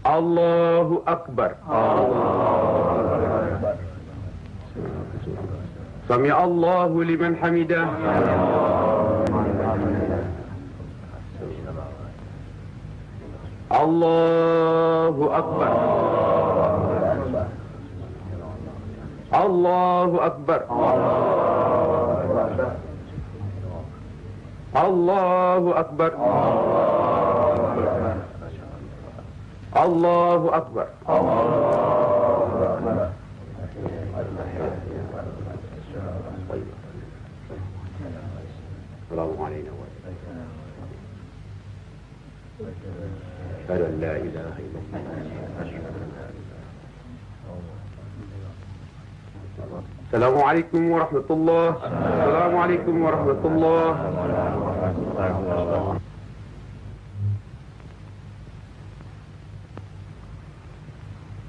Allahu Akbar. Sami Allahu liman hamidah. Allahu Akbar. Allahu Akbar. Allahu Akbar. Allahu Akbar. Assalamu alaikum. Asyhadu an la ilaha illallah. Assalamualaikum warahmatullah. Assalamualaikum warahmatullah.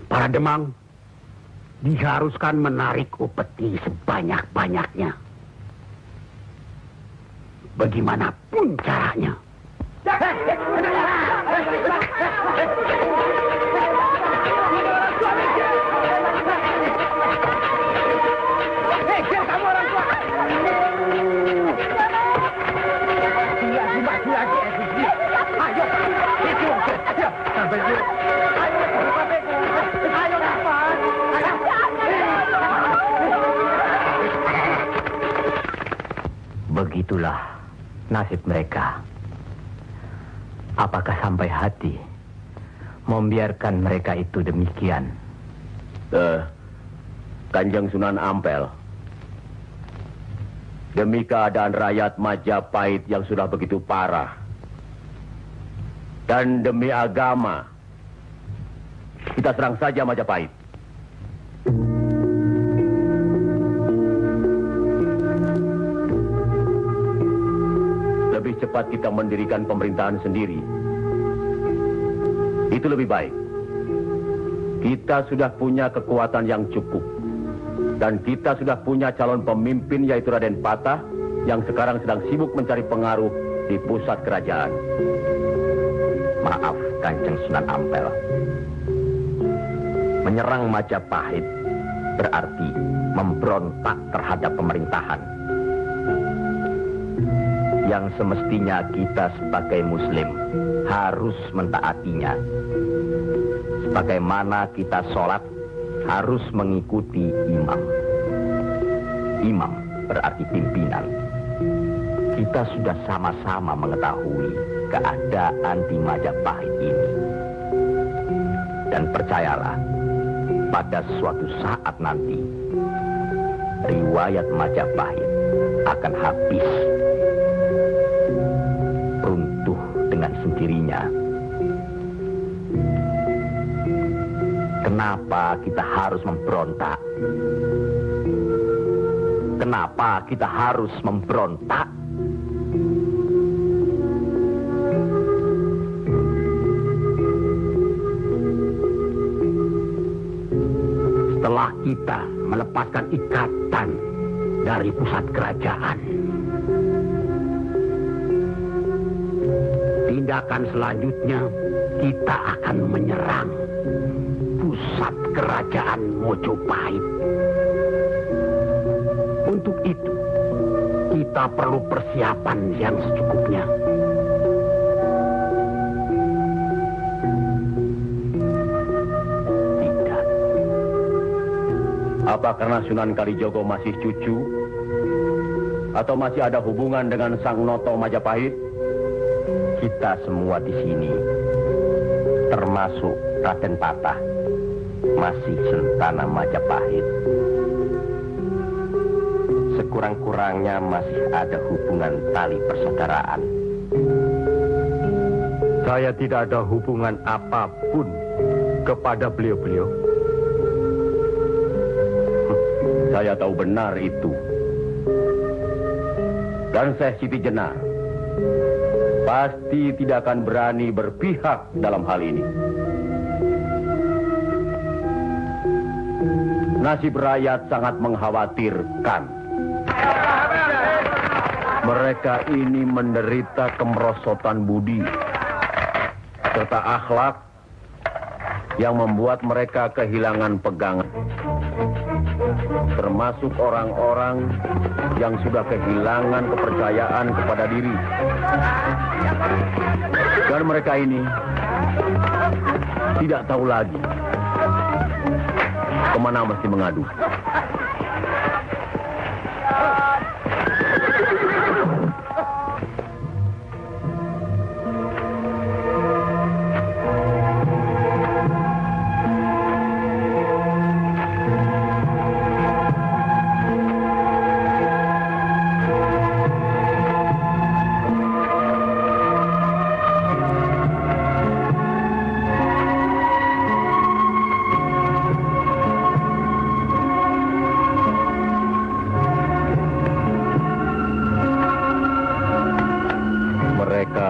Para demang diharuskan menarik upeti sebanyak-banyaknya. Bagaimanapun caranya. Begitulah nasib mereka. Apakah sampai hati membiarkan mereka itu demikian? Kanjeng Sunan Ampel, demi keadaan rakyat Majapahit yang sudah begitu parah, dan demi agama, kita serang saja Majapahit. Lebih cepat kita mendirikan pemerintahan sendiri. Itu lebih baik. Kita sudah punya kekuatan yang cukup. Dan kita sudah punya calon pemimpin yaitu Raden Patah yang sekarang sedang sibuk mencari pengaruh di pusat kerajaan. Maaf, Kanjeng Sunan Ampel. Menyerang Majapahit berarti memberontak terhadap pemerintahan. Yang semestinya kita sebagai Muslim harus mentaatinya. Sebagaimana kita sholat harus mengikuti imam. Imam berarti pimpinan. Kita sudah sama-sama mengetahui keadaan di Majapahit ini. Dan percayalah, pada suatu saat nanti, riwayat Majapahit akan habis. Runtuh dengan sendirinya. Kenapa kita harus memberontak? Kenapa kita harus memberontak? Setelah kita melepaskan ikatan dari pusat kerajaan, tindakan selanjutnya kita akan menyerang pusat kerajaan Mojopahit. Untuk itu, kita perlu persiapan yang secukupnya. Tidak. Apa karena Sunan Kalijogo masih cucu? Atau masih ada hubungan dengan Sang Noto Majapahit? Kita semua di sini, termasuk Raden Patah, masih sentana Majapahit. Sekurang-kurangnya masih ada hubungan tali persaudaraan. Saya tidak ada hubungan apapun kepada beliau-beliau. Saya tahu benar itu. Dan Syekh Siti Jenar pasti tidak akan berani berpihak dalam hal ini. Nasib rakyat sangat mengkhawatirkan. Mereka ini menderita kemerosotan budi serta akhlak yang membuat mereka kehilangan pegangan. Termasuk orang-orang yang sudah kehilangan kepercayaan kepada diri. Dan mereka ini tidak tahu lagi kemana mesti mengadu.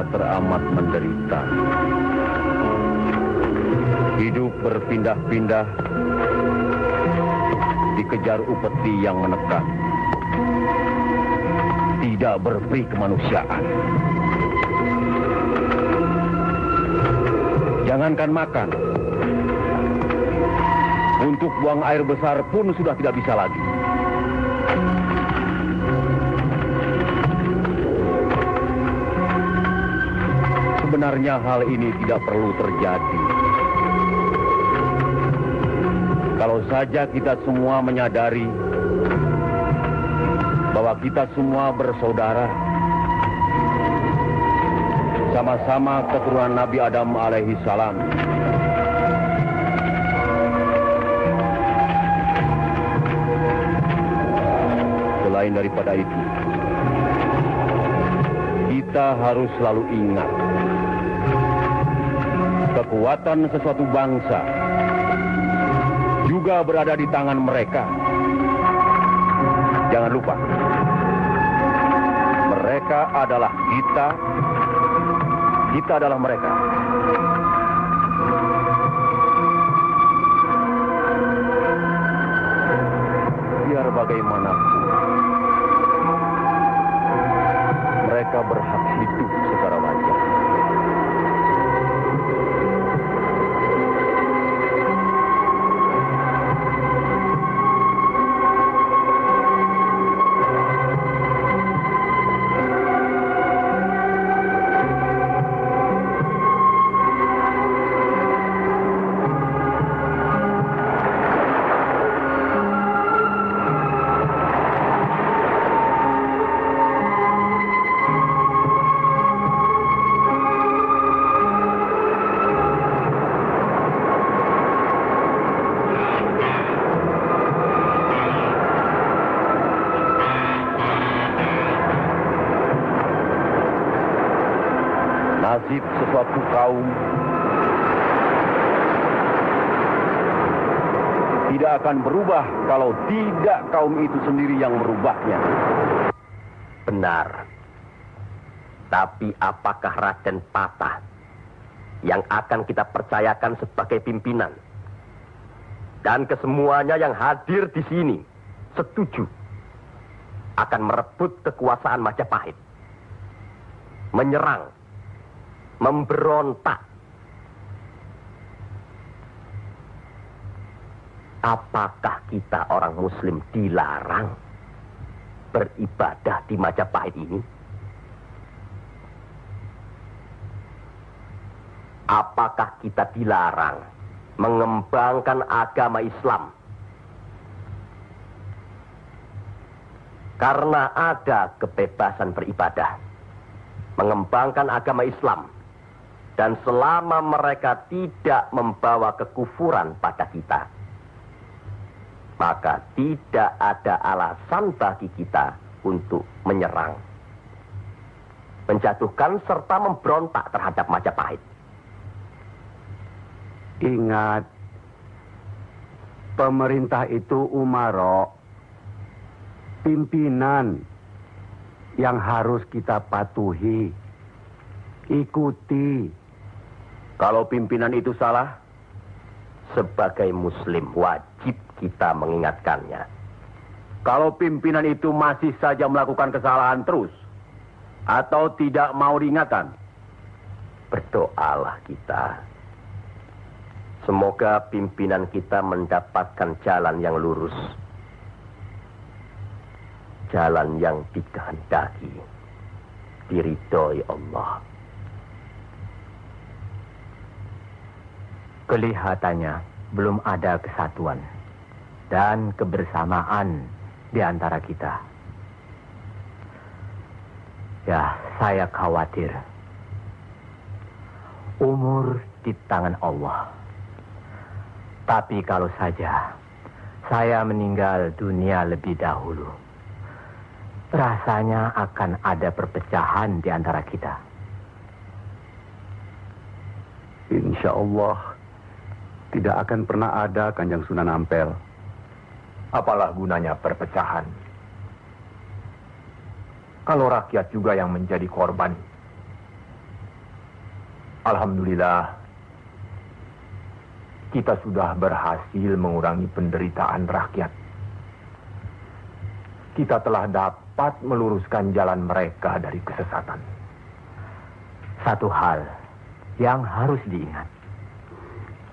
Teramat menderita. Hidup berpindah-pindah, dikejar upeti yang menekan. Tidak berperi kemanusiaan. Jangankan makan, untuk buang air besar pun sudah tidak bisa lagi. Sebenarnya hal ini tidak perlu terjadi. Kalau saja kita semua menyadari bahwa kita semua bersaudara, sama-sama keturunan Nabi Adam alaihi salam. Selain daripada itu, kita harus selalu ingat kekuatan sesuatu bangsa juga berada di tangan mereka. Jangan lupa, mereka adalah kita, kita adalah mereka. Biar bagaimanapun, mereka berhak hidup secara wajar. Nasib sesuatu kaum tidak akan berubah kalau tidak kaum itu sendiri yang merubahnya. Benar. Tapi apakah Raden Patah yang akan kita percayakan sebagai pimpinan? Dan kesemuanya yang hadir di sini setuju akan merebut kekuasaan Majapahit, menyerang, memberontak. Apakah kita orang Muslim dilarang beribadah di Majapahit ini? Apakah kita dilarang mengembangkan agama Islam? Karena ada kebebasan beribadah, mengembangkan agama Islam. Dan selama mereka tidak membawa kekufuran pada kita, maka tidak ada alasan bagi kita untuk menyerang, menjatuhkan serta memberontak terhadap Majapahit. Ingat, pemerintah itu umaro, pimpinan yang harus kita patuhi, ikuti. Kalau pimpinan itu salah, sebagai Muslim wajib kita mengingatkannya. Kalau pimpinan itu masih saja melakukan kesalahan terus, atau tidak mau diingatkan, berdoalah kita. Semoga pimpinan kita mendapatkan jalan yang lurus. Jalan yang dikehendaki, diridhoi Allah. Kelihatannya belum ada kesatuan dan kebersamaan di antara kita. Ya, saya khawatir. Umur di tangan Allah. Tapi kalau saja saya meninggal dunia lebih dahulu, rasanya akan ada perpecahan di antara kita. Insya Allah tidak akan pernah ada, Kanjeng Sunan Ampel. Apalah gunanya perpecahan kalau rakyat juga yang menjadi korban? Alhamdulillah, kita sudah berhasil mengurangi penderitaan rakyat. Kita telah dapat meluruskan jalan mereka dari kesesatan. Satu hal yang harus diingat.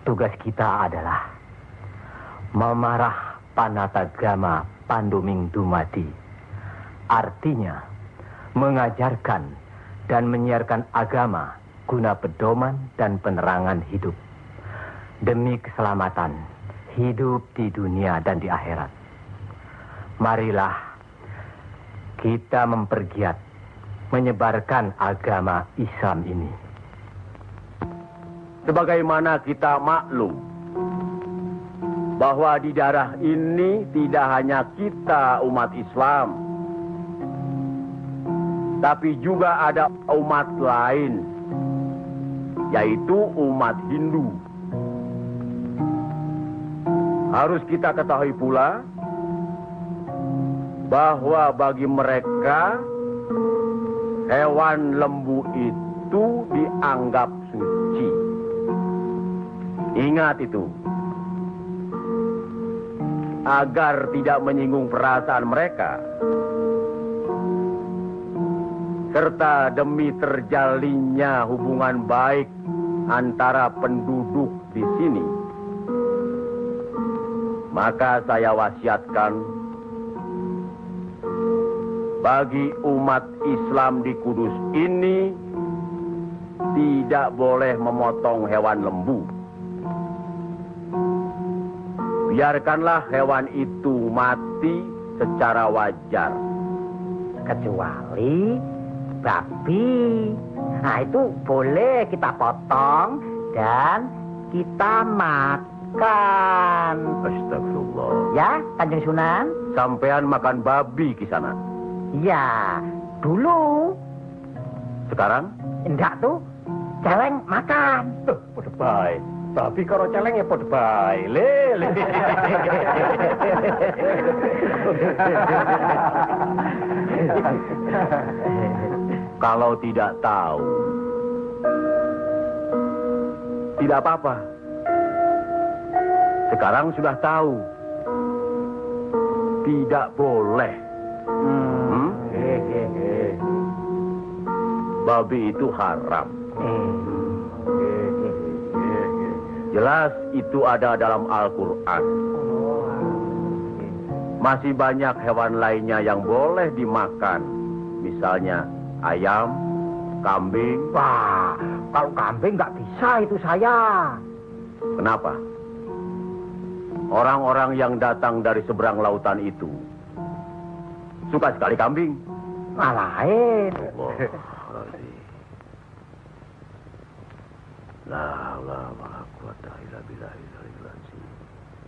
Tugas kita adalah memarah Panatagama Panduming Dumadi. Artinya, mengajarkan dan menyiarkan agama guna pedoman dan penerangan hidup. Demi keselamatan hidup di dunia dan di akhirat. Marilah kita mempergiat menyebarkan agama Islam ini. Sebagaimana kita maklum bahwa di daerah ini tidak hanya kita umat Islam, tapi juga ada umat lain, yaitu umat Hindu. Harus kita ketahui pula bahwa bagi mereka hewan lembu itu dianggap suci. Ingat itu. Agar tidak menyinggung perasaan mereka, serta demi terjalinnya hubungan baik antara penduduk di sini, maka saya wasiatkan bagi umat Islam di Kudus ini tidak boleh memotong hewan lembu. Biarkanlah hewan itu mati secara wajar. Kecuali babi. Nah, itu boleh kita potong dan kita makan. Astagfirullah. Ya, Kanjeng Sunan? Sampean makan babi Kisana? Ya, dulu. Sekarang? Enggak tuh, celeng makan. Podo bae. Babi karo celeng ya podo bae. Le. Kalau tidak tahu, tidak apa-apa. Sekarang sudah tahu. Tidak boleh. Babi itu haram. Jelas itu ada dalam Al-Quran. Masih banyak hewan lainnya yang boleh dimakan. Misalnya ayam, kambing. Wah, kalau kambing nggak bisa itu saya. Kenapa? Orang-orang yang datang dari seberang lautan itu suka sekali kambing. Lain. La quwata illa billah.